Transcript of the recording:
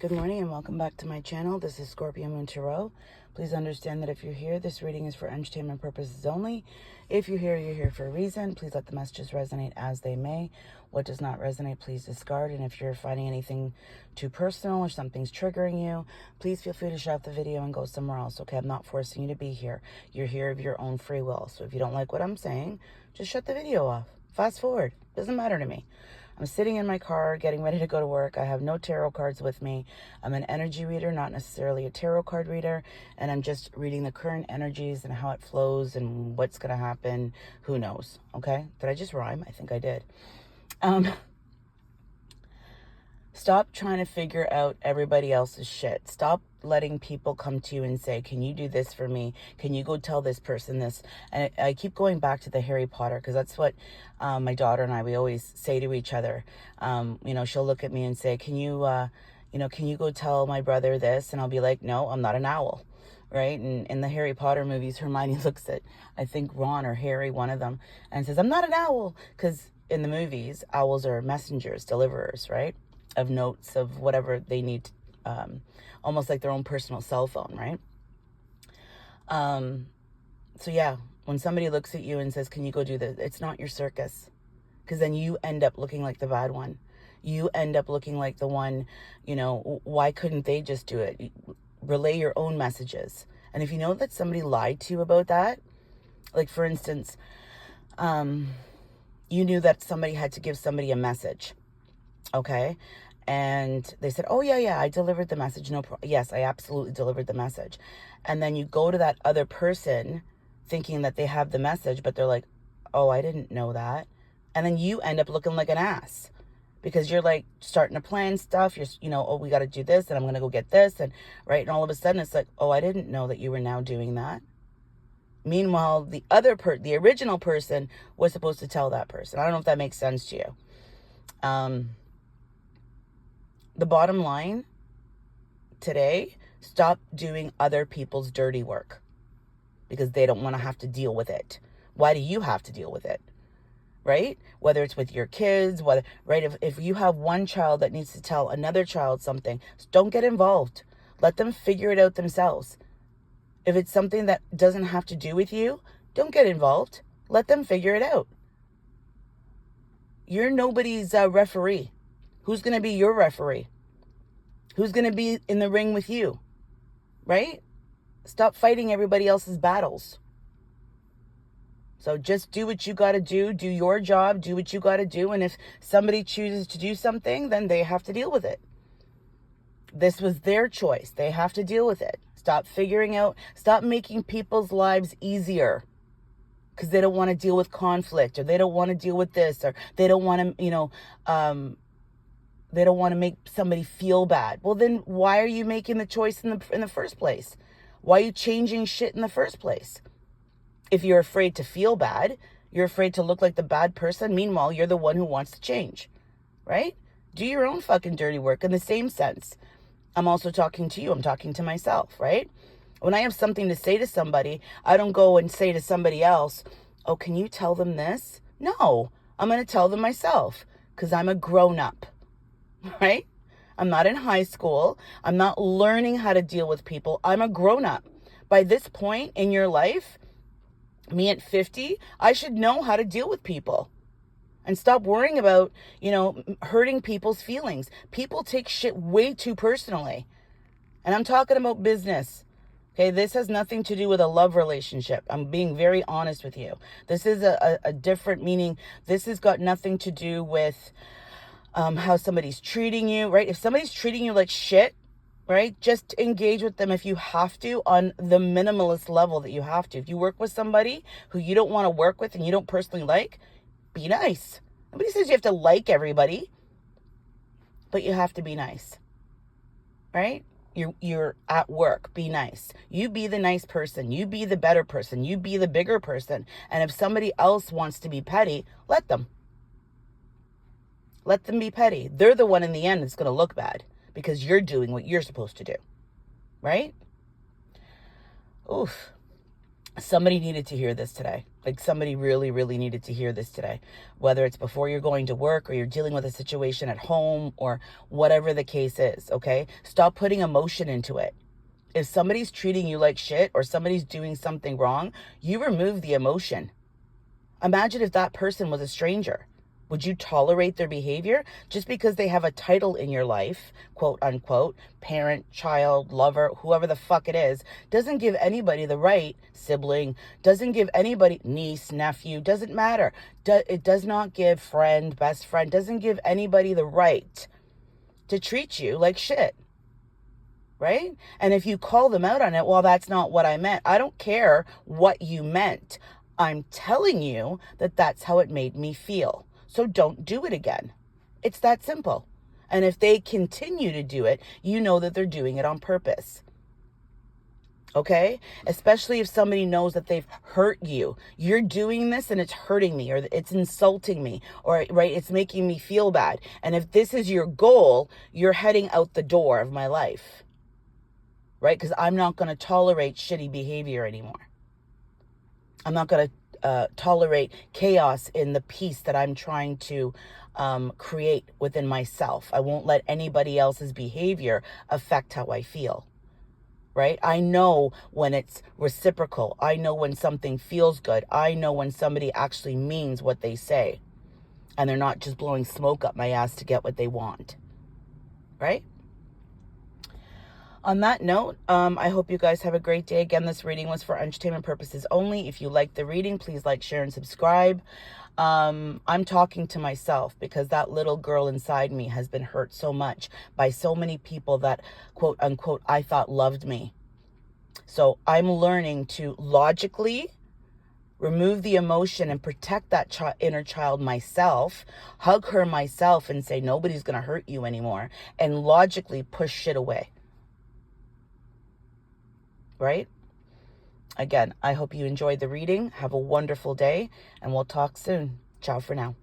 Good morning and welcome back to my channel. This is Scorpio Moon Tarot. Please understand that if you're here, this reading is for entertainment purposes only. If you're here for a reason. Please let the messages resonate as they may. What does not resonate, please discard. And if you're finding anything too personal or something's triggering you, please feel free to shut off the video and go somewhere else, okay? I'm not forcing you to be here. You're here of your own free will. So if you don't like what I'm saying, just shut the video off. Fast forward. Doesn't matter to me. I'm sitting in my car getting ready to go to work. I have no tarot cards with me. I'm an energy reader, not necessarily a tarot card reader. And I'm just reading the current energies and how it flows and what's going to happen. Who knows? Okay. Did I just rhyme? I think I did. Stop trying to figure out everybody else's shit. Stop letting people come to you and say, can you do this for me? Can you go tell this person this? And I keep going back to the Harry Potter because that's what my daughter and I, we always say to each other. She'll look at me and say, can you go tell my brother this? And I'll be like, no, I'm not an owl. Right? And in the Harry Potter movies, Hermione looks at, I think, Ron or Harry, one of them, and says, I'm not an owl. Because in the movies, owls are messengers, deliverers, right? Of notes, of whatever they need, almost like their own personal cell phone, right? So yeah, when somebody looks at you and says, can you go do this? It's not your circus. Because then you end up looking like the bad one. You end up looking like the one, why couldn't they just do it? Relay your own messages. And if you know that somebody lied to you about that, like for instance, you knew that somebody had to give somebody a message. Okay. And they said, oh yeah, I delivered the message. Yes, I absolutely delivered the message. And then you go to that other person thinking that they have the message, but they're like, oh, I didn't know that. And then you end up looking like an ass because you're like starting to plan stuff. You're, oh, we got to do this and I'm going to go get this. And right. And all of a sudden it's like, oh, I didn't know that you were now doing that. Meanwhile, the original person was supposed to tell that person. I don't know if that makes sense to you. The bottom line today, stop doing other people's dirty work because they don't want to have to deal with it. Why do you have to deal with it? Right? Whether it's with your kids, right? If you have one child that needs to tell another child something, don't get involved. Let them figure it out themselves. If it's something that doesn't have to do with you, don't get involved. Let them figure it out. You're nobody's referee. Who's going to be your referee? Who's going to be in the ring with you? Right? Stop fighting everybody else's battles. So just do what you got to do. Do your job. Do what you got to do. And if somebody chooses to do something, then they have to deal with it. This was their choice. They have to deal with it. Stop making people's lives easier because they don't want to deal with conflict or they don't want to deal with this or they don't want to, they don't want to make somebody feel bad. Well, then why are you making the choice in the first place? Why are you changing shit in the first place? If you're afraid to feel bad, you're afraid to look like the bad person. Meanwhile, you're the one who wants to change, right? Do your own fucking dirty work in the same sense. I'm also talking to you. I'm talking to myself, right? When I have something to say to somebody, I don't go and say to somebody else, oh, can you tell them this? No, I'm going to tell them myself because I'm a grown-up. Right? I'm not in high school. I'm not learning how to deal with people. I'm a grown-up. By this point in your life, me at 50, I should know how to deal with people and stop worrying about, hurting people's feelings. People take shit way too personally. And I'm talking about business. Okay, this has nothing to do with a love relationship. I'm being very honest with you. This is a different meaning. This has got nothing to do with how somebody's treating you, right? If somebody's treating you like shit, right? Just engage with them if you have to on the minimalist level that you have to. If you work with somebody who you don't want to work with and you don't personally like, be nice. Nobody says you have to like everybody, but you have to be nice, right? You're at work, be nice. You be the nice person. You be the better person. You be the bigger person. And if somebody else wants to be petty, let them. Let them be petty. They're the one in the end that's going to look bad because you're doing what you're supposed to do. Right? Oof. Somebody needed to hear this today. Like somebody really, really needed to hear this today. Whether it's before you're going to work or you're dealing with a situation at home or whatever the case is, okay? Stop putting emotion into it. If somebody's treating you like shit or somebody's doing something wrong, you remove the emotion. Imagine if that person was a stranger. Would you tolerate their behavior just because they have a title in your life, quote unquote, parent, child, lover, whoever the fuck it is, doesn't give anybody the right, sibling, doesn't give anybody, niece, nephew, doesn't matter. It does not give friend, best friend, doesn't give anybody the right to treat you like shit. Right? And if you call them out on it, well, that's not what I meant. I don't care what you meant. I'm telling you that that's how it made me feel. So don't do it again. It's that simple. And if they continue to do it, you know that they're doing it on purpose. Okay? Especially if somebody knows that they've hurt you. You're doing this and it's hurting me, or it's insulting me, or right, it's making me feel bad. And if this is your goal, you're heading out the door of my life. Right? Because I'm not going to tolerate shitty behavior anymore. I'm not going to tolerate chaos in the peace that I'm trying to create within myself. I won't let anybody else's behavior affect how I feel. Right? I know when it's reciprocal. I know when something feels good. I know when somebody actually means what they say. And they're not just blowing smoke up my ass to get what they want. Right? On that note, I hope you guys have a great day. Again, this reading was for entertainment purposes only. If you like the reading, please like, share, and subscribe. I'm talking to myself because that little girl inside me has been hurt so much by so many people that, quote unquote, I thought loved me. So I'm learning to logically remove the emotion and protect that inner child myself, hug her myself and say, nobody's going to hurt you anymore, and logically push shit away. Right? Again, I hope you enjoyed the reading. Have a wonderful day, and we'll talk soon. Ciao for now.